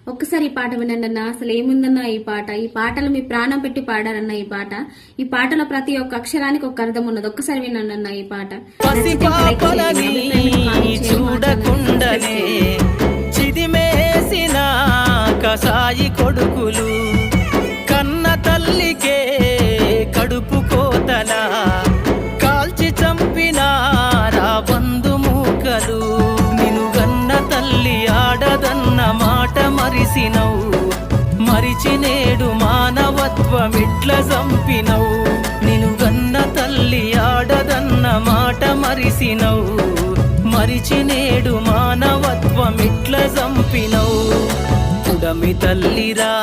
ఒక్కసారి ఈ పాట వినండి అన్న. అసలు ఏముందన్న ఈ పాటలు మీ ప్రాణం పెట్టి పాడారన్న. ఈ పాటలో ప్రతి ఒక్క అక్షరానికి ఒక అర్థం ఉన్నది. ఒక్కసారి వినండి అన్న ఈ పాట. చూడకుండనే చిదిమేసిన కసాయి కొడుకులు కన్న తల్లికే కడుపు కోతలా కాల్చి చంపిన బంధు మూకలు నిను గన్న తల్లి ఆడదన్న మాట మరిసినవు మరిచి నేడు మానవత్వమిట్ల చంపినవు నిను గన్న తల్లి ఆడదన్న మాట మరిసినవు మరిచి నేడు మానవత్వమిట్ల చంపినవు పుడమి తల్లిరా